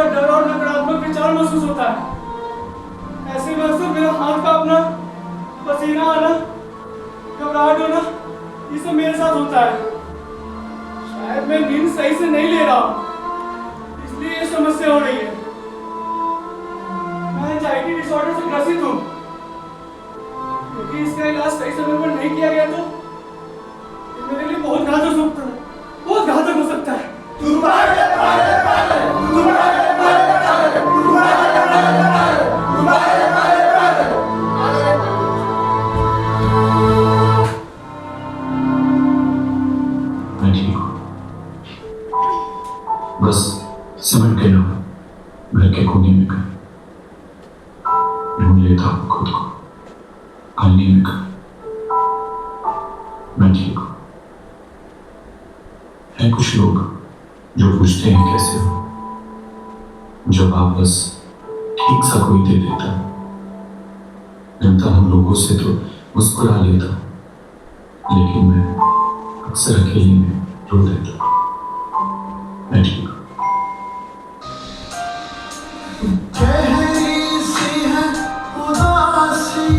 डर और नकारात्मक विचार महसूस होता है। ऐसे में अक्सर मेरा हाथ कांपना, पसीना आना, घबराहट होना, ये सब मेरे साथ होता है। शायद मैं नींद सही से नहीं ले रहा हूँ, इसलिए ये समस्या हो रही है। मैं एंजाइटी डिसऑर्डर से ग्रसित हूँ। यदि इसका इलाज सही समय पर नहीं किया गया तो ये मेरे लिए बहुत घातक हो सकता है, बहुत घातक हो सकता है। मैं ठीक हूँ, बस सिमट के रहो घर के कोने में कर, ढूंढ लेता हूँ खुद को आईने में कर। मैं ठीक हूँ। है कुछ लोग जो पूछते हैं कैसे हो, जब वापस ठीक सा कोई दे देता, मिलता हूँ लोगों से तो मुस्कुरा लेता, लेकिन मैं अक्सर अकेले में रो देता। मैं ठीक हूँ। गहरी सी है उदासी,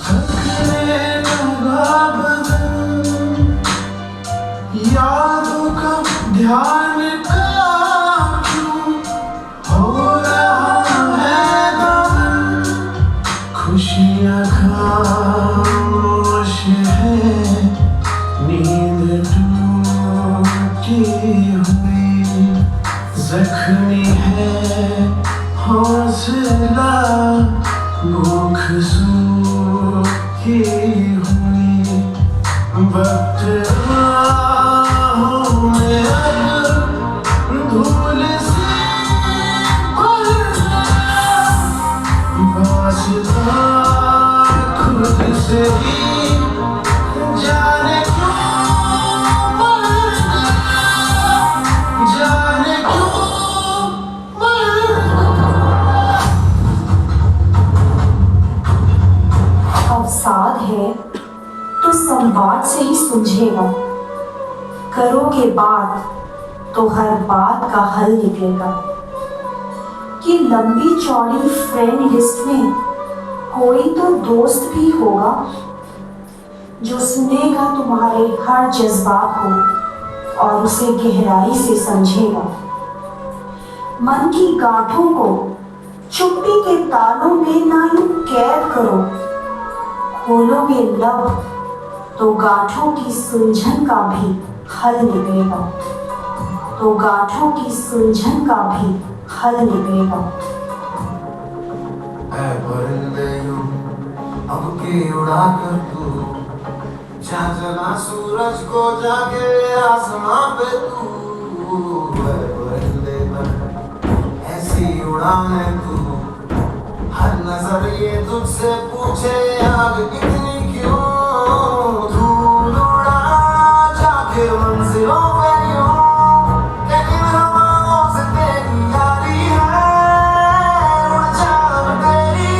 थकने लगा बदन, यादों का ध्यान का क्यों हो रहा है गम, खुशियाँ खामोश है, नींद टूटी हुई, जख्मी है हौसला, भूख सूखी हुई, वक्त राहों में अब धूल से भर गया, वास्ता खुद से ही जाने क्यों मर गया, जाने क्यों मर गया। अवसाद है तो संवाद से ही सुलझेगा, करोगे बात तो हर बात का हल निकलेगा। कि लंबी चौड़ी फ्रेंड लिस्ट में कोई तो दोस्त भी होगा, जो सुनेगा तुम्हारे हर जज्बात को और उसे गहराई से समझेगा। मन की गांठों को चुप्पी के तालों में ना यूं कैद करो, खोलोगे लब तो गांठों की सुलझन का भी हल निकलेगा, तो गांठों की सुलझन का भी हल निकलेगा। ऐ परिंदे यूं अब के उड़ा कर तू, जा जला सूरज को जाके आसमां पे तू, ऐ परिंदे पर ऐसी उड़ाने तू, हर नजर ये तुझसे पूछे आग इतनी क्यों, धूल उड़ा जाके मंजिलों पे यूं, कि इन हवाओं से तेरी यारी है, उड़ जा अब तेरी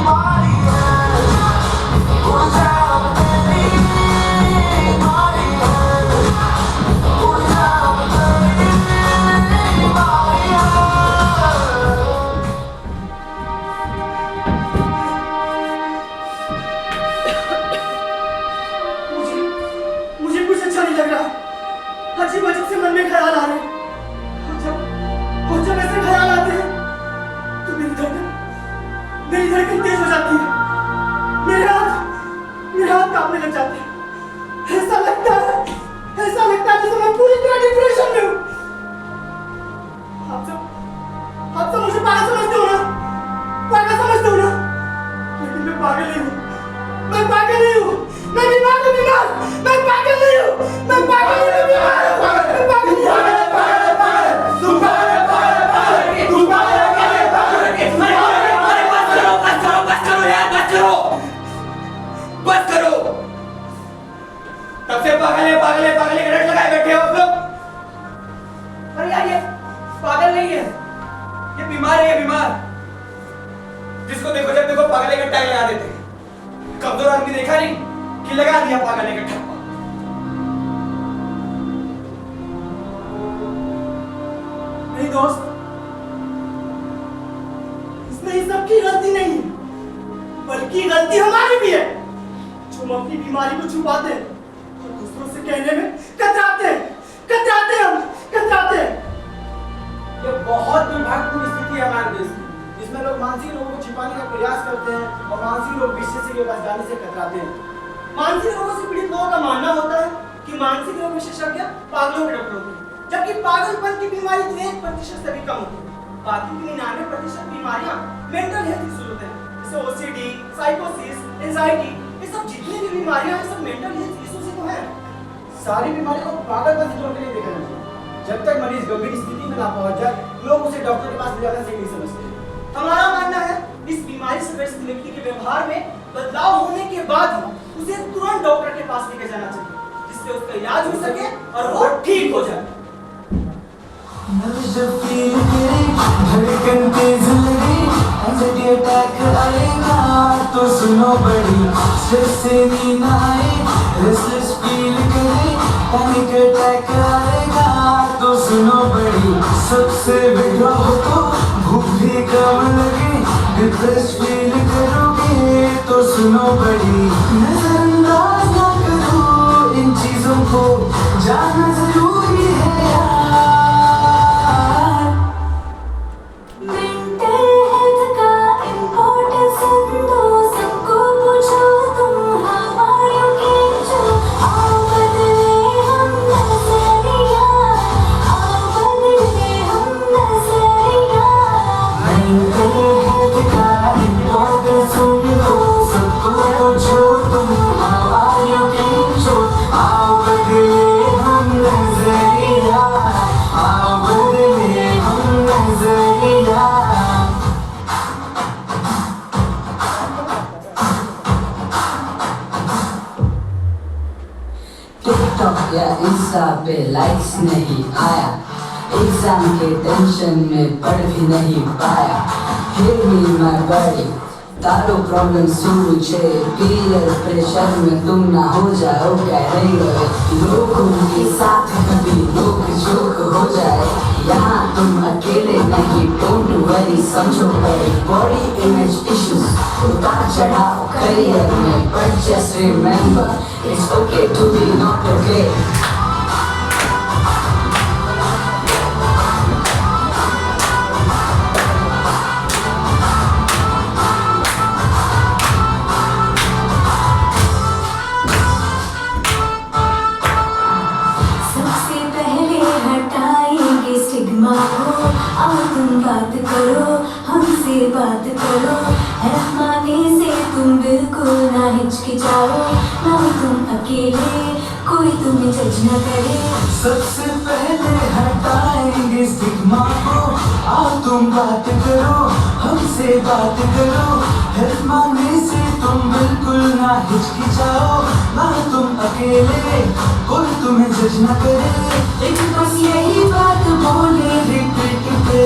बारी है, उड़ जा अब तेरी बारी है, उड़ जा अब तेरी बारी है। मुझे कुछ अच्छा नहीं लग रहा। अजीब अजीब से मन में ख्याल आ रहे हैं। और जब ऐसे ख्याल आते हैं तो मेरी धड़कन तेज हो जाती है, मेरे हाथ कांपने लग जाते हैं। ऐसा लगता है जैसे मैं पूरी तरह डिप्रेशन में हूँ। आप सब मुझे पागल समझते हो ना, लेकिन मैं पागल नहीं हूँ, मैं पागल नहीं हूँ, मैं बीमार हूँ, मैं पागल नहीं हूँ, मैं पागल नहीं हूँ, बीमार हूँ, मैं पागल नहीं हूँ। बस करो। तब से पागल है के रट लगाए बैठे हो आप लोग। अरे यार ये पागल नहीं है, ये बीमार है, ये बीमार। जिसको देखो जब देखो पागल का टैग लगा देते हैं। कमजोर आदमी देखा नहीं कि लगा दिया पागल का ठप्पा। नहीं मेरी दोस्त, इसमें इस सबकी गलती नहीं है, बल्कि गलती हमारी भी है, जो हम अपनी बीमारी को छुपाते हैं और दूसरों से कहने में कतराते हैं। ये बहुत दुर्भाग्यपूर्ण स्थिति है हमारे देश की, जिसमें लोग मानसिक रोगों को छिपाने का प्रयास करते हैं और मानसिक रोग विशेषज्ञ के पास जाने से कतराते हैं। मानसिक रोगों से पीड़ित लोगों का मानना होता है कि मानसिक रोग विशेषज्ञ पागलों के डॉक्टर होते हैं, जबकि पागलपन की बीमारी तो 1% से भी कम होती है। बाकी की 99% बीमारियां मेंटल हेल्थ इश्यूज होते हैं, जैसे ओसीडी, साइकोसिस, एंजाइटी, ये सब जितनी भी बीमारियां हैं सब मेंटल हेल्थ इश्यूज ही तो हैं। सारी बीमारियों को पागलपन सिंड्रोम के लिए देखा जाता है। जब तक मरीज गंभीर स्थिति में ना पहुंच जाए, लोग उसे डॉक्टर के पास ले जाना सही नहीं समझते। हमारा मानना है इस बीमारी से ग्रसित व्यक्ति के व्यवहार में बदलाव होने के बाद ही उसे तुरंत डॉक्टर के पास लेके जाना चाहिए, जिससे उसका इलाज हो सके और वो ठीक हो जाए। जब फील करे धड़कन तेज लगे, एंजाइटी अटैक आएगा तो सुनो बड़ी, स्ट्रेस से नींद आए, रेस्टलेस फील करे, पैनिक अटैक आएगा तो सुनो बड़ी, सबसे बिगड़ा हो तो भूख भी कम लगे, डिप्रेस फील करोगे तो सुनो बड़ी, नजरअंदाज ना करो इन चीजों को, जानना जरूरी है यार। मेंटल हेल्थ का इम्पोर्टेंस समझो, सबको पूछो तुम हमारे के जो, आओ बदले हम नजरिया, आओ बदले हम नजरिया। मेंटल हेल्थ का इम्पोर्टेंस समझो, सबको पूछो तुम हमारे के जो, आओ बदले हम नजरिया, आओ बदले हम नजरिया। टिकटॉक या इंस्टा पे लाइक्स नहीं आया, एग्जाम के टेंशन में पढ़ भी नहीं पाया, फिर भी मैं बड़ी तारो प्रॉब्लम सूझे, पीयर प्रेशर में तुम ना हो जाओ कह रही हो, लोगों के साथ कभी लोग जोक हो जाए, यहाँ तुम अकेले नहीं, डोंट वरी समझो बड़ी, बॉडी इमेज इश्यूज उतार चढ़ाव करियर में, but just remember it's okay to be not okay. सबसे पहले हटाएंगे स्टिग्मा को, आओ तुम बात करो, हमसे बात करो, हेल्प मांगने से तुम बिल्कुल ना हिचकिचाओ, ना ही तुम अकेले, कोई तुम्हें जज न करे। सबसे पहले हटाएंगे स्टिग्मा को, आओ तुम बात करो, हमसे बात करो, हेल्प मांगने से तुम बिल्कुल ना हिचकिचाओ, ना तुम अकेले, कोई तुम्हें जज न करे। लेकिन बस यही बात बोले रिपीट पे